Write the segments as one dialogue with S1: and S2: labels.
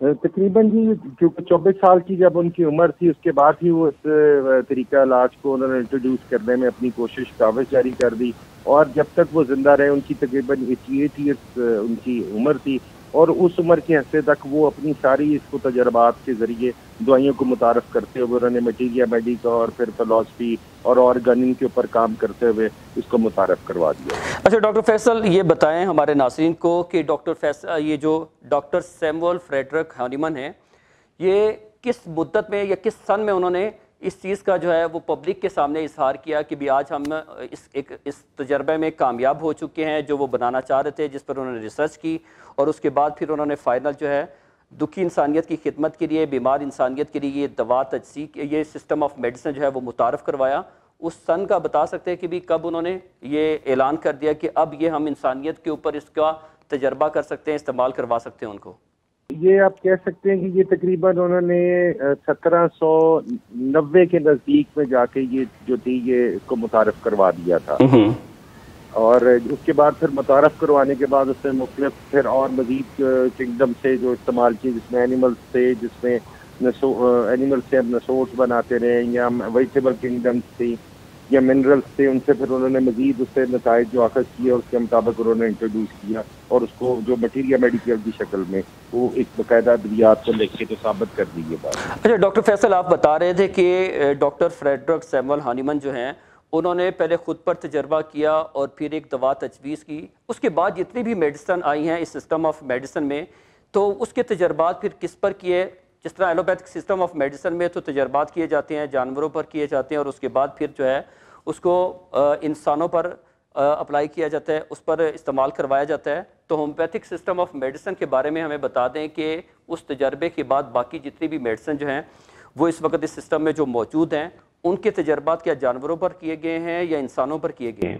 S1: تقریباً جی کیونکہ 24 سال کی جب ان کی عمر تھی اس کے بعد ہی وہ اس طریقہ علاج کو انہوں نے انٹروڈیوس کرنے میں اپنی کوشش کاوش جاری کر دی، اور جب تک وہ زندہ رہے ان کی تقریباً 88 ایئرس ان کی عمر تھی، اور اس عمر کے حصے تک وہ اپنی ساری اس کو تجربات کے ذریعے دوائیوں کو متعارف کرتے ہوئے انہوں نے میٹیریا میڈی کا اور پھر فلاسفی اور آرگننگ کے اوپر کام کرتے ہوئے اس کو متعارف کروا دیا۔
S2: اچھا ڈاکٹر فیصل یہ بتائیں ہمارے ناظرین کو کہ یہ جو ڈاکٹر سیموئل فریڈرک ہانیمن ہیں، یہ کس مدت میں یا کس سن میں انہوں نے اس چیز کا جو ہے وہ پبلک کے سامنے اظہار کیا کہ بھی آج ہم اس تجربے میں کامیاب ہو چکے ہیں جو وہ بنانا چاہ رہے تھے، جس پر انہوں نے ریسرچ کی، اور اس کے بعد پھر انہوں نے فائنل جو ہے دکھی انسانیت کی خدمت کے لیے، بیمار انسانیت کے لیے یہ دوا تجزیہ یہ سسٹم آف میڈیسن جو ہے وہ متعارف کروایا؟ اس سن کا بتا سکتے ہیں کہ بھی کب انہوں نے یہ اعلان کر دیا کہ اب یہ ہم انسانیت کے اوپر اس کا تجربہ کر سکتے ہیں، استعمال کروا سکتے ہیں ان کو؟
S1: یہ آپ کہہ سکتے ہیں کہ یہ تقریباً انہوں نے 1790 کے نزدیک میں جا کے یہ جو تھی یہ اس کو متعارف کروا دیا تھا، اور اس کے بعد پھر متعارف کروانے کے بعد اس میں مختلف پھر اور مزید کنگڈم سے جو استعمال کی، جس میں اینیملز تھے، جس میں اینیمل سے ہم نسوٹس بناتے رہے، یا ویجیٹیبل کنگڈمس تھی، یا منرلس تھے، ان سے پھر انہوں نے مزید اس سے نتائج جو اخذ کیے اس کے مطابق انہوں نے انٹروڈیوس کیا، اور اس کو جو مٹیریا میڈیکل کی شکل میں وہ ایک باقاعدہ ادویات کو لکھ کے تو ثابت کر دی یہ بات۔
S2: اچھا ڈاکٹر فیصل آپ بتا رہے تھے کہ ڈاکٹر فریڈرک سیموئل ہانیمن جو ہیں انہوں نے پہلے خود پر تجربہ کیا اور پھر ایک دوا تجویز کی، اس کے بعد جتنی بھی میڈیسن آئی ہیں اس سسٹم آف میڈیسن میں، تو اس کے تجربات پھر کس پر کیے؟ جس طرح ایلوپیتھک سسٹم آف میڈیسن میں تو تجربات کیے جاتے ہیں، جانوروں پر کیے جاتے ہیں، اور اس کے بعد پھر جو ہے اس کو انسانوں پر اپلائی کیا جاتا ہے، اس پر استعمال کروایا جاتا ہے۔ تو ہومیوپیتھک سسٹم آف میڈیسن کے بارے میں ہمیں بتا دیں کہ اس تجربے کے بعد باقی جتنی بھی میڈیسن جو ہیں وہ اس وقت اس سسٹم میں جو موجود ہیں، ان کے تجربات کیا جانوروں پر کیے گئے ہیں یا انسانوں پر کیے گئے ہیں؟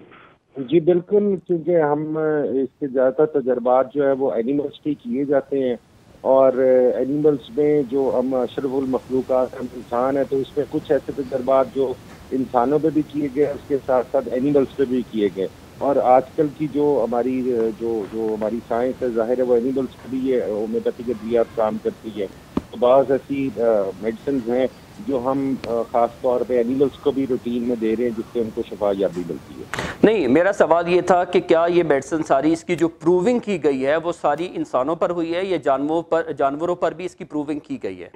S1: جی بالکل، کیونکہ ہم اس کے زیادہ تر تجربات جو ہے وہ اینیملس پہ کیے جاتے ہیں، اور اینیملس میں جو ہم اشرف المخلوقات ہم انسان ہیں، تو اس میں کچھ ایسے تجربات جو انسانوں پہ بھی کیے گئے، اس کے ساتھ ساتھ اینیملس پہ بھی کیے گئے، اور آج کل کی جو ہماری سائنس ہے، ظاہر ہے وہ اینیملس پہ بھی یہ ہومیوپیتھک ادویات کام کرتی ہے۔ تو بعض ایسی میڈیسنز ہیں جو ہم خاص طور پہ اینیملس کو بھی روٹین میں دے رہے ہیں، جس سے ان کو شفا یابی ملتی ہے۔
S2: نہیں، میرا سوال یہ تھا کہ کیا یہ میڈیسن ساری اس کی جو پروونگ کی گئی ہے وہ ساری انسانوں پر ہوئی ہے یا جانوروں پر بھی اس کی پروونگ کی گئی ہے؟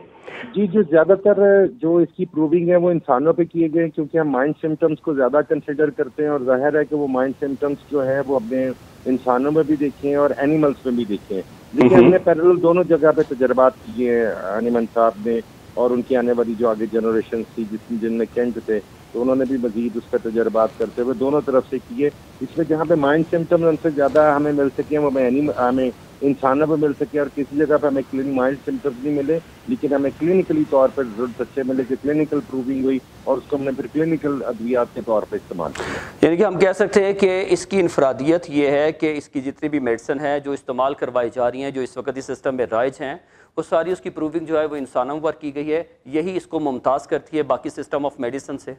S1: جی جو زیادہ تر جو اس کی پروونگ ہے وہ انسانوں پہ کیے گئے، کیونکہ ہم مائنڈ سمٹمس کو زیادہ کنسیڈر کرتے ہیں، اور ظاہر ہے کہ وہ مائنڈ سمٹمس جو ہے وہ اپنے انسانوں میں بھی دیکھے ہیں اور اینیملس میں بھی دیکھے ہیں، لیکن ہم نے پیرلل دونوں جگہ پہ تجربات کیے ہیں ہانیمن صاحب نے، اور ان کی آنے والی جو آگے جنریشنز تھی جن میں کینٹ تھے، تو انہوں نے بھی مزید اس پہ تجربات کرتے ہوئے دونوں طرف سے کیے۔ اس میں جہاں پہ مائنڈ سمٹمز ان سے زیادہ ہمیں مل سکے وہ ہمیں انسانوں پہ مل سکے، اور کسی جگہ پہ ہمیں مائنڈ سمٹمز نہیں ملے لیکن ہمیں کلینکلی طور پر ضرورت اچھے ملے کہ کلینکل پروونگ ہوئی، اور اس کو ہم نے پھر کلینکل ادویات کے طور پہ استعمال کیا۔
S2: یعنی کہ ہم کہہ سکتے ہیں کہ اس کی انفرادیت یہ ہے کہ اس کی جتنی بھی میڈیسن ہے جو استعمال کروائی جا رہی ہیں، جو اس وقت اس سسٹم میں رائج ہیں، وہ ساری اس کی پروونگ جو ہے وہ انسانوں پر کی گئی ہے، یہی اس کو ممتاز کرتی ہے باقی سسٹم آف میڈیسن سے؟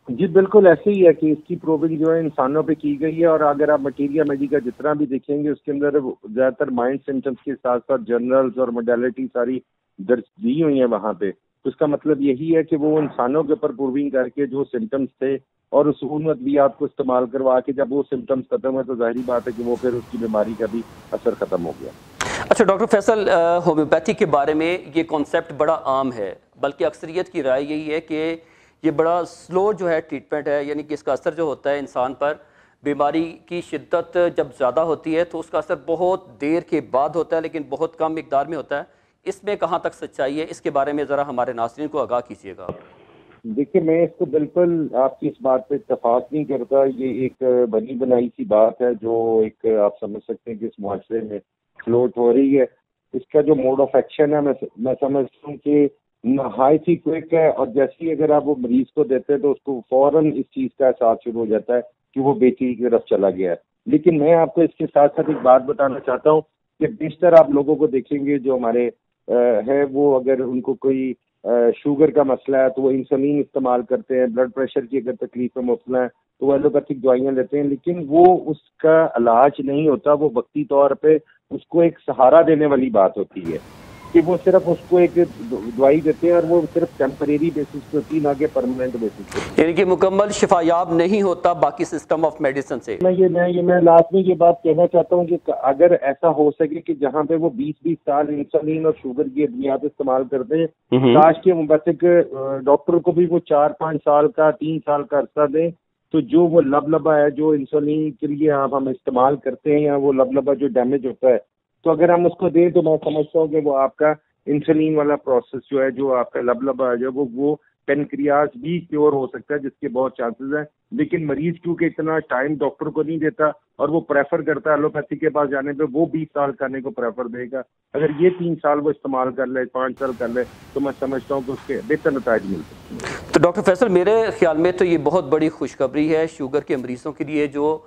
S1: جی بالکل ایسے ہی ہے کہ اس کی پروونگ جو ہے انسانوں پہ کی گئی ہے، اور اگر آپ مٹیریا میڈیکا جتنا بھی دیکھیں گے اس کے اندر زیادہ تر مائنڈ سمٹمس کے ساتھ ساتھ جنرلز اور موڈیلٹی ساری درج دی ہوئی ہیں وہاں پہ۔ اس کا مطلب یہی ہے کہ وہ انسانوں کے اوپر پروونگ کر کے جو سمٹمس تھے اور اس ان ادویات کو استعمال کروا کے جب وہ سمٹمس ختم ہوئے تو ظاہری بات ہے کہ وہ پھر اس کی بیماری کا بھی اثر ختم ہو گیا۔
S2: اچھا ڈاکٹر فیصل، ہومیوپیتھی کے بارے میں یہ کانسیپٹ بڑا عام ہے، بلکہ اکثریت کی رائے یہی ہے کہ یہ بڑا سلو جو ہے ٹریٹمنٹ ہے، یعنی کہ اس کا اثر جو ہوتا ہے انسان پر، بیماری کی شدت جب زیادہ ہوتی ہے تو اس کا اثر بہت دیر کے بعد ہوتا ہے، لیکن بہت کم مقدار میں ہوتا ہے۔ اس میں کہاں تک سچائی ہے؟ اس کے بارے میں ذرا ہمارے ناظرین کو آگاہ کیجیے گا۔
S1: دیکھیے میں اس کو بالکل آپ کی اس بات پہ اتفاق نہیں کرتا، یہ ایک بنی بنائی سی بات ہے جو ایک آپ سمجھ سکتے ہیں کہ اس معاشرے میں فلوٹ ہو رہی ہے۔ اس کا جو موڈ آف ایکشن ہے میں سمجھتا ہوں کہ نہایت ہی کوئک ہے، اور جیسے ہی اگر آپ وہ مریض کو دیتے ہیں تو اس کو فوراً اس چیز کا احساس شروع ہو جاتا ہے کہ وہ بیچی کی طرف چلا گیا ہے۔ لیکن میں آپ کو اس کے ساتھ ساتھ ایک بات بتانا چاہتا ہوں کہ بیشتر آپ لوگوں کو دیکھیں گے جو ہمارے ہیں، وہ اگر ان کو کوئی شوگر کا مسئلہ ہے تو وہ انسولین استعمال کرتے ہیں، بلڈ پریشر کی اگر تکلیف میں مبتلا ہے تو وہ ایلوپیتھک دوائیاں لیتے ہیں، لیکن وہ اس کا علاج نہیں ہوتا، وہ وقتی طور پہ اس کو ایک سہارا دینے والی بات ہوتی ہے۔ کہ وہ صرف اس کو ایک دوائی دیتے ہیں اور وہ صرف ٹیمپریری بیسس پہ ہوتی ہے، نہ کہ پرماننٹ بیسس پہ،
S2: یعنی کہ مکمل شفا یاب نہیں ہوتا باقی سسٹم آف میڈیسن سے۔
S1: میں لاسٹ میں یہ بات کہنا چاہتا ہوں کہ اگر ایسا ہو سکے کہ جہاں پہ وہ 20 سال انسولین اور شوگر کی ادویات استعمال کرتے ہیں، کاش کے ہومیوپیتھک ڈاکٹر کو بھی وہ 4-5 سال کا 3 سال کا عرصہ دیں، تو جو وہ لبلبا ہے جو انسولین کے لیے ہم استعمال کرتے ہیں یا وہ لبلبا جو ڈیمیج ہوتا ہے، تو اگر ہم اس کو دیں تو میں سمجھتا ہوں کہ وہ آپ کا انسولین والا پروسیس جو ہے، جو آپ کا لبلبا ہے جو وہ پینکریاس بھی کیور ہو سکتا ہے، جس کے بہت چانسز ہیں۔ لیکن مریض کیونکہ اتنا ٹائم ڈاکٹر کو نہیں دیتا اور وہ پریفر کرتا ہے ایلوپیتھی کے پاس جانے پہ، وہ 20 سال کرنے کو پریفر دے گا۔ اگر یہ 3 سال وہ استعمال کر لے، 5 سال کر لے، تو میں سمجھتا ہوں کہ اس کے بہتر نتائج مل سکتے ہیں۔
S2: تو ڈاکٹر فیصل، میرے خیال میں تو یہ بہت بڑی خوشخبری ہے شوگر کے مریضوں کے لیے، جو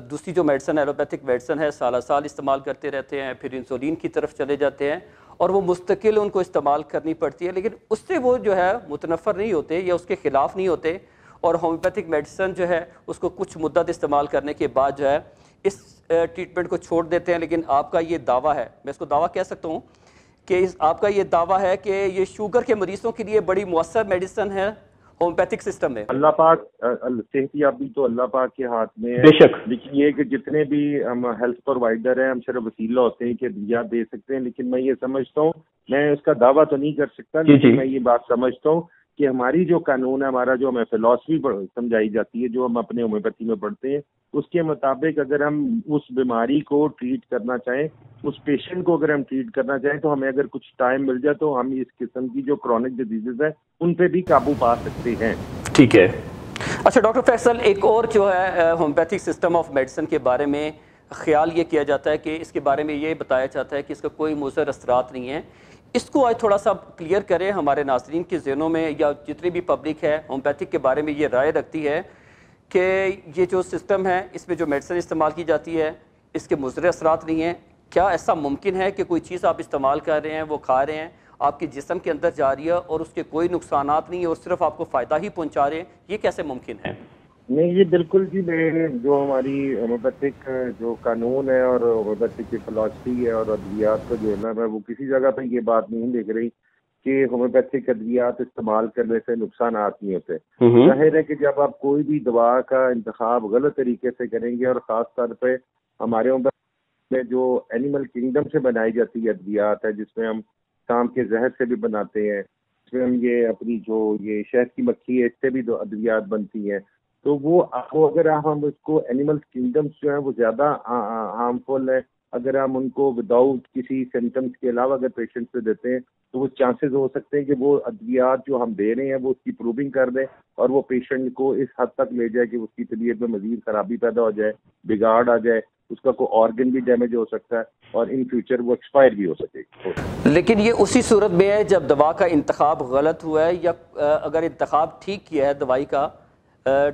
S2: دوسری جو میڈیسن ہے، ایلوپیتھک میڈیسن ہے، سالہ سال استعمال کرتے رہتے ہیں، پھر انسولین کی طرف چلے جاتے ہیں اور وہ مستقل ان کو استعمال کرنی پڑتی ہے، لیکن اس سے وہ جو ہے متنفر نہیں ہوتے یا اس کے خلاف نہیں ہوتے، اور ہومیوپیتھک میڈیسن جو ہے اس کو کچھ مدت استعمال کرنے کے بعد جو ہے اس ٹریٹمنٹ کو چھوڑ دیتے ہیں۔ لیکن آپ کا یہ دعویٰ ہے، میں اس کو دعویٰ کہہ سکتا ہوں کہ آپ کا یہ دعویٰ ہے کہ یہ شوگر کے مریضوں کے لیے بڑی مؤثر میڈیسن ہے ہومیوپیتھک سسٹم میں۔
S1: اللہ پاک صحت یابی تو اللہ پاک کے ہاتھ میں ہے،
S3: بے شک،
S1: لیکن یہ کہ جتنے بھی ہم ہیلتھ پرووائڈر ہیں، ہم صرف وسیلہ ہوتے ہیں کہ ادویات دے سکتے ہیں، لیکن میں یہ سمجھتا ہوں، میں اس کا دعویٰ تو نہیں کر سکتا، لیکن میں یہ بات سمجھتا ہوں کہ ہماری جو قانون ہے، ہمارا جو ہمیں فلاسفی سمجھائی جاتی ہے، جو ہم اپنے ہومیوپیتھی میں پڑھتے ہیں، اس کے مطابق اگر ہم اس بیماری کو ٹریٹ کرنا چاہیں، اس پیشنٹ کو اگر ہم ٹریٹ کرنا چاہیں، تو ہمیں اگر کچھ ٹائم مل جائے تو ہم اس قسم کی جو کرونک ڈیزیزز ہیں ان پہ بھی قابو پا سکتے ہیں۔
S2: ٹھیک ہے۔ اچھا ڈاکٹر فیصل، ایک اور جو ہے ہومیوپیتھک سسٹم آف میڈیسن کے بارے میں خیال یہ کیا جاتا ہے کہ اس کے بارے میں یہ بتایا جاتا ہے کہ اس کا کوئی مضر اثرات نہیں ہیں۔ اس کو آج تھوڑا سا کلیئر کریں ہمارے ناظرین کے ذہنوں میں، یا جتنی بھی پبلک ہے ہومیوپیتھک کے بارے میں یہ رائے رکھتی ہے کہ یہ جو سسٹم ہے اس میں جو میڈیسن استعمال کی جاتی ہے اس کے مضر اثرات نہیں ہیں۔ کیا ایسا ممکن ہے کہ کوئی چیز آپ استعمال کر رہے ہیں، وہ کھا رہے ہیں، آپ کے جسم کے اندر جا رہی ہے اور اس کے کوئی نقصانات نہیں ہے اور صرف آپ کو فائدہ ہی پہنچا رہے ہیں؟ یہ کیسے ممکن ہے؟
S1: نہیں، یہ بالکل جی، میں جو ہماری ہومیوپیتھک جو قانون ہے اور ہومیوپیتھک کی فلاسفی ہے اور ادویات کا جو علم ہے، وہ کسی جگہ پہ یہ بات نہیں دیکھ رہی کہ ہومیوپیتھک ادویات استعمال کرنے سے نقصانات نہیں ہوتے۔ ظاہر ہے کہ جب آپ کوئی بھی دوا کا انتخاب غلط طریقے سے کریں گے، اور خاص طور پہ ہمارے میں جو اینیمل کنگڈم سے بنائی جاتی ہے ادویات ہے، جس میں ہم کام کے زہر سے بھی بناتے ہیں، اس میں ہم یہ اپنی جو یہ شہد کی مکھی ہے اس سے بھی ادویات بنتی ہیں، تو وہ اگر ہم اس کو اینیمل کنگڈمس جو ہیں وہ زیادہ ہارمفل ہے، اگر ہم ان کو وداؤٹ کسی سمٹمس کے علاوہ اگر پیشنٹ سے دیتے ہیں، تو وہ چانسز ہو سکتے ہیں کہ وہ ادویات جو ہم دے رہے ہیں وہ اس کی پروونگ کر دیں اور وہ پیشنٹ کو اس حد تک لے جائے کہ اس کی طبیعت میں مزید خرابی پیدا ہو جائے، بگاڑ آ جائے، اس کا کوئی آرگن بھی ڈیمیج ہو سکتا ہے اور ان فیوچر وہ ایکسپائر بھی ہو سکے۔
S2: لیکن یہ اسی صورت میں ہے جب دوا کا انتخاب غلط ہوا ہے، یا اگر انتخاب ٹھیک کیا ہے دوائی کا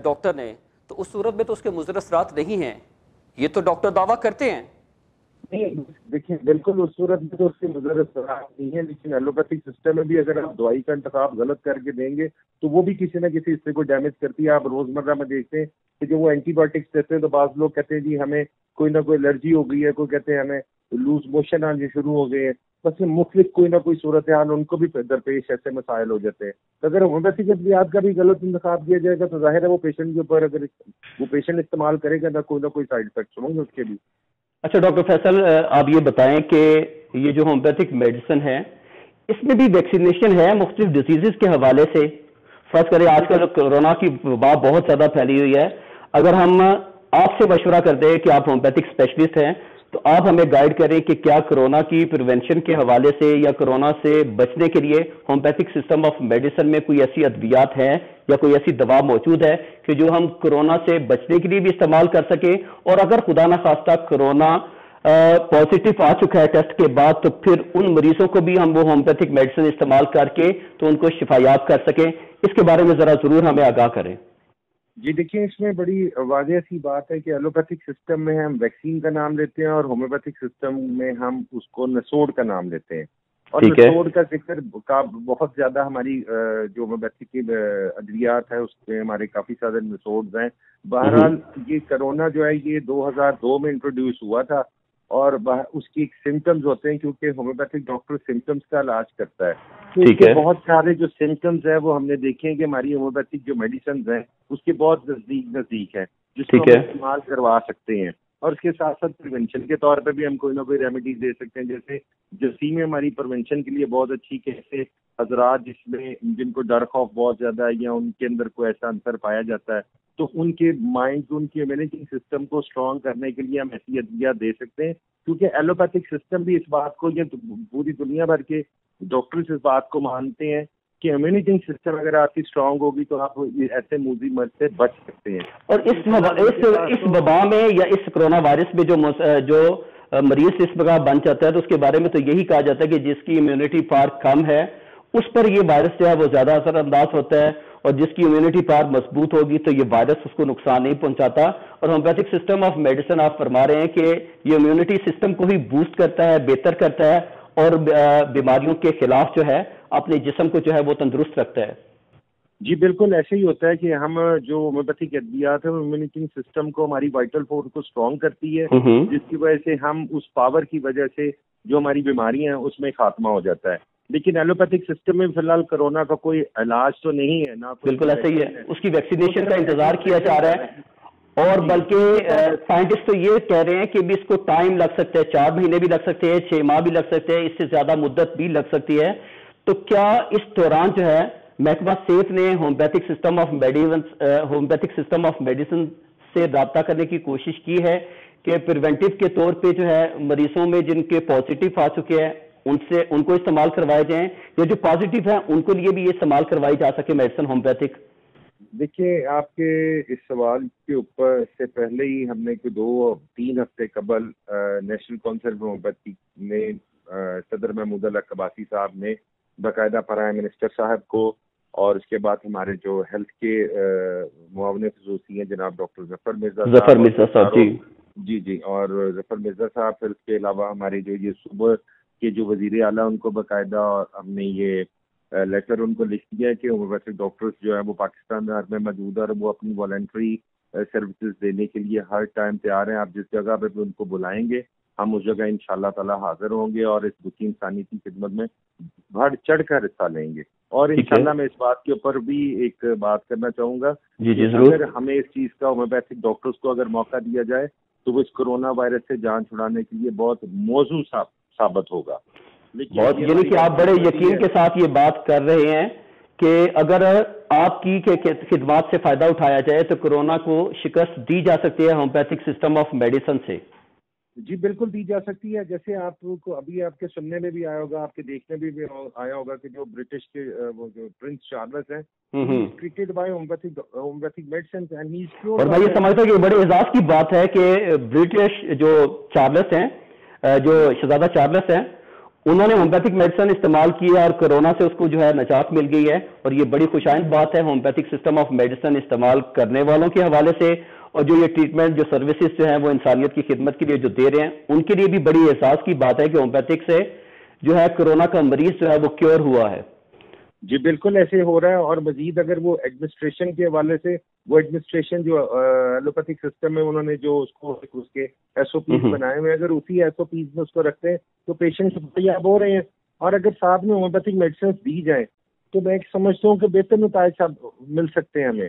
S2: ڈاکٹر نے، تو اس صورت میں تو اس کے مضر اثرات نہیں ہیں، یہ تو ڈاکٹر دعویٰ کرتے ہیں۔
S1: نہیں دیکھیں، بالکل اس صورت میں تو اس کے مضر اثرات نہیں ہیں، لیکن ایلوپیتھک سسٹم میں بھی اگر آپ دوائی کا انتخاب غلط کر کے دیں گے تو وہ بھی کسی نہ کسی حصے کو ڈیمیج کرتی ہے۔ آپ روزمرہ میں دیکھتے ہیں کہ جو وہ اینٹی بایوٹکس دیتے ہیں تو بعض لوگ کہتے ہیں جی ہمیں کوئی نہ کوئی الرجی ہو گئی ہے، کوئی کہتے ہیں ہمیں لوز موشن آنے شروع ہو گئے ہیں، بس مختلف کوئی نہ کوئی صورتحال ان کو بھی درپیش ایسے مسائل ہو جاتے ہیں۔ تو اگر ہومیوپیتھک ادویات کا بھی غلط انتخاب کیا جائے گا تو ظاہر ہے وہ پیشنٹ کے اوپر، اگر وہ پیشنٹ استعمال کرے گا نہ کوئی سائڈ افیکٹس ہوں گے اس کے بھی۔
S3: اچھا ڈاکٹر فیصل، آپ یہ بتائیں کہ یہ جو ہومیوپیتھک میڈیسن ہے اس میں بھی ویکسینیشن ہے مختلف ڈیزیزز کے حوالے سے؟ فرض کریں آج کل کورونا کی وبا بہت زیادہ پھیلی ہوئی ہے، اگر ہم آپ سے مشورہ کر دیں کہ آپ ہومیوپیتھک اسپیشلسٹ ہیں تو آپ ہمیں گائیڈ کریں کہ کیا کورونا کی پریونشن کے حوالے سے یا کورونا سے بچنے کے لیے ہومیوپیتھک سسٹم آف میڈیسن میں کوئی ایسی ادویات ہیں یا کوئی ایسی دوا موجود ہے کہ جو ہم کورونا سے بچنے کے لیے بھی استعمال کر سکیں، اور اگر خدا نخواستہ کورونا پازیٹیو آ چکا ہے ٹیسٹ کے بعد تو پھر ان مریضوں کو بھی ہم وہ ہومیوپیتھک میڈیسن استعمال کر کے تو ان کو شفا یاب کر سکیں؟ اس کے بارے میں ذرا ضرور ہمیں آگاہ کریں۔
S1: جی دیکھیں، اس میں بڑی واضح سی بات ہے کہ ایلوپیتھک سسٹم میں ہم ویکسین کا نام لیتے ہیں اور ہومیوپیتھک سسٹم میں ہم اس کو نسوڑ کا نام لیتے ہیں، اور نسوڑ کا ذکر بہت زیادہ ہماری جو ہومیوپیتھک کی ادویات ہے اس میں ہمارے کافی سارے نسوڑز ہیں۔ بہرحال یہ کرونا جو ہے یہ 2002 میں انٹروڈیوس ہوا تھا، اور اس کی سمٹمز ہوتے ہیں, کیونکہ ہومیوپیتھک ڈاکٹر سمٹمز کا علاج کرتا ہے. تو اس کے بہت سارے جو سمٹمز ہیں وہ ہم نے دیکھے ہیں کہ ہماری ہومیوپیتھک جو میڈیسنز ہیں اس کے بہت نزدیک ہے, جس کو ہم استعمال کروا سکتے ہیں. اور اس کے ساتھ ساتھ پریونشن کے طور پہ بھی ہم کوئی نہ کوئی ریمیڈیز دے سکتے ہیں. جیسے جسیم ہماری پریونشن کے لیے بہت اچھی, کیسے حضرات جن کو ڈر خوف بہت زیادہ ہے یا ان کے اندر کوئی ایسا عنصر پایا جاتا ہے, تو ان کے مائنڈ, ان کے امیونٹی سسٹم کو اسٹرانگ کرنے کے لیے ہم ایسی ادویات دے سکتے ہیں. کیونکہ ایلوپیتھک سسٹم بھی اس بات کو, یہ پوری دنیا بھر کے ڈاکٹرز اس بات کو مانتے ہیں کہ امیونٹی سسٹم اگر آپ کی اسٹرانگ ہوگی تو آپ ایسے موذی مرض سے بچ سکتے ہیں.
S3: اور اس وبا میں یا اس کرونا وائرس میں جو مریض اس وقت بن جاتا ہے, تو اس کے بارے میں تو یہی کہا جاتا ہے کہ جس کی امیونٹی پار کم ہے اس پر یہ وائرس جو ہے وہ زیادہ اثر انداز ہوتا ہے, اور جس کی امیونٹی پار مضبوط ہوگی تو یہ وائرس اس کو نقصان نہیں پہنچاتا. اور ہومیوپیتھک سسٹم آف میڈیسن آپ فرما رہے ہیں کہ یہ امیونٹی سسٹم کو بھی بوسٹ کرتا ہے, بہتر کرتا ہے, اور بیماریوں کے خلاف جو ہے اپنے جسم کو جو ہے وہ تندرست رکھتا ہے.
S1: جی بالکل ایسے ہی ہوتا ہے کہ ہم جو ہومیوپیتھک ادویات ہیں وہ امیونٹی سسٹم کو, ہماری وائٹل فورس کو اسٹرانگ کرتی ہے, جس کی وجہ سے ہم اس پاور کی وجہ سے جو ہماری بیماریاں ہیں اس میں خاتمہ ہو جاتا ہے. لیکن ایلوپیتھک سسٹم میں فی الحال کرونا کا کوئی علاج تو نہیں ہے نا.
S3: بالکل ایسا ہی ہے, اس کی ویکسینیشن کا انتظار کیا جا رہا ہے, اور بلکہ سائنٹسٹ تو یہ کہہ رہے ہیں کہ بھی اس کو ٹائم لگ سکتا ہے, 4 مہینے بھی لگ سکتے ہیں, 6 ماہ بھی لگ سکتے ہیں, اس سے زیادہ مدت بھی لگ سکتی ہے. تو کیا اس دوران جو ہے محکمہ صحت نے ہومیوپیتھک سسٹم آف میڈیسن سے رابطہ کرنے کی کوشش کی ہے کہ پریونٹیو کے طور پہ جو ہے مریضوں میں جن کے پازیٹیو آ چکے ہیں ان کو استعمال کروائے جائیں, یا جو پازیٹیو ہیں ان کے لیے بھی یہ استعمال کروائی جا سکے میڈیسن ہومیوپیتھک؟
S1: دیکھیے, آپ کے اس سوال کے اوپر سے پہلے ہی ہم نے 2-3 ہفتے قبل نیشنل کونسل آف ہومیوپیتھی میں صدر محمود اللہ قباسی صاحب نے باقاعدہ پرائم منسٹر صاحب کو, اور اس کے بعد ہمارے جو ہیلتھ کے معاون خصوصی ہیں جناب ڈاکٹر ظفر مرزا صاحب, جی اور ظفر مرزا صاحب, پھر اس کے علاوہ ہمارے جو یہ صوبہ کے جو وزیر اعلیٰ ان کو باقاعدہ ہم نے یہ لیٹر ان کو لکھ دیا ہے کہ ہومیوپیتھک ڈاکٹرز جو ہیں وہ پاکستان میں موجود ہے, اور وہ اپنی والنٹری سروسز دینے کے لیے ہر ٹائم تیار ہیں. آپ جس جگہ پہ بھی ان کو بلائیں گے ہم اس جگہ انشاءاللہ تعالی حاضر ہوں گے, اور اس بکی انسانی کی خدمت میں بڑھ چڑھ کر حصہ لیں گے. اور انشاءاللہ میں اس بات کے اوپر بھی ایک بات کرنا چاہوں گا, اگر ہمیں اس چیز کا ہومیوپیتھک ڈاکٹرز کو اگر موقع دیا جائے تو وہ اس کرونا وائرس سے جان چھڑانے کے لیے بہت موزوں ثابت ہوگا.
S3: بہت, یعنی کہ آپ بڑے یقین کے ساتھ یہ بات کر رہے ہیں کہ اگر آپ کی خدمات سے فائدہ اٹھایا جائے تو کرونا کو شکست دی جا سکتی ہے ہومیوپیتھک سسٹم آف میڈیسن سے.
S1: جی بالکل دی جا سکتی ہے. جیسے آپ کو ابھی آپ کے سننے میں بھی آیا ہوگا, آپ کے دیکھنے میں بھی آیا ہوگا کہ جو برٹش کے وہ جو پرنس چارلس ہیں, ٹریٹڈ بائی ہومیوپیتھک میڈیسن,
S3: اور میں یہ سمجھتا ہوں کہ بڑے اعزاز کی بات ہے کہ برٹش جو چارلس ہیں, جو شہزادہ چارلس ہیں, انہوں نے ہومیوپیتھک میڈیسن استعمال کیا اور کرونا سے اس کو جو ہے نجات مل گئی ہے. اور یہ بڑی خوشائند بات ہے ہومیوپیتھک سسٹم آف میڈیسن استعمال کرنے والوں کے حوالے سے, اور جو یہ ٹریٹمنٹ جو سروسز جو ہیں وہ انسانیت کی خدمت کے لیے جو دے رہے ہیں ان کے لیے بھی بڑی احساس کی بات ہے کہ ہومیوپیتھک سے جو ہے کرونا کا مریض جو ہے وہ کیور ہوا ہے.
S1: جی بالکل ایسے ہو رہا ہے. اور مزید اگر وہ ایڈمنسٹریشن کے حوالے سے, وہ ایڈمنسٹریشن جو ایلوپیتھک سسٹم میں انہوں نے جو اس کے ایس او پیز بنائے ہوئے, اگر اسی ایس او پیز میں اس کو رکھتے ہیں تو پیشنٹ یاب ہو رہے ہیں. اور اگر ساتھ میں ہومیوپیتھک میڈیسن دی جائیں تو میں سمجھتا ہوں کہ بہتر نتائج مل سکتے ہیں ہمیں.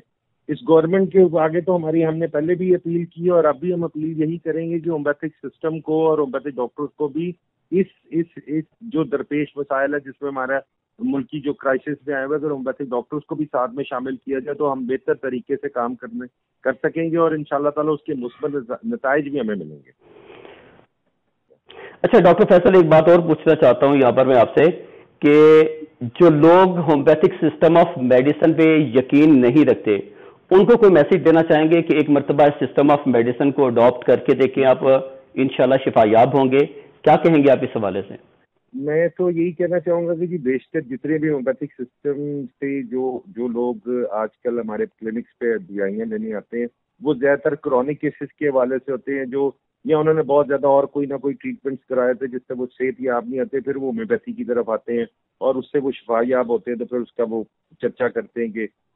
S1: اس گورنمنٹ کے آگے تو ہم نے پہلے بھی اپیل کی, اور اب بھی ہم اپیل یہی کریں گے کہ ہومیوپیتھک سسٹم کو اور ہومیوپیتھک ڈاکٹرز کو بھی اس جو درپیش مسائل ہے جس میں ہمارا ملکی جو کرائسس میں آئے ہوئے, اگر ہومیوپیتھک ڈاکٹرز کو بھی ساتھ میں شامل کیا جائے تو ہم بہتر طریقے سے کام کر سکیں گے, اور انشاءاللہ تعالی اس کے مثبت نتائج بھی ہمیں ملیں گے.
S3: اچھا ڈاکٹر فیصل, ایک بات اور پوچھنا چاہتا ہوں یہاں پر میں آپ سے کہ جو لوگ ہومیوپیتھک سسٹم آف میڈیسن پہ یقین نہیں رکھتے ان کو کوئی میسج دینا چاہیں گے کہ ایک مرتبہ اس سسٹم آف میڈیسن کو اڈاپٹ کر کے دیکھیں, آپ انشاءاللہ شفا یاب ہوں گے, کیا کہیں گے آپ اس حوالے سے؟
S1: میں تو یہی کہنا چاہوں گا کہ جی بیشتر جتنے بھی ہومیوپیتھک سسٹم سے جو لوگ آج کل ہمارے کلینکس پہ دوائیاں لینے آتے ہیں وہ زیادہ تر کرونک کیسز کے حوالے سے ہوتے ہیں, جو یا انہوں نے بہت زیادہ اور کوئی نہ کوئی ٹریٹمنٹس کرائے تھے جس سے وہ صحت یاب نہیں آتے, پھر وہ ہومیوپیتھی کی طرف آتے ہیں اور اس سے وہ شفا یاب ہوتے ہیں. تو پھر اس کا وہ چرچا کرتے ہیں کہ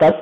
S3: 10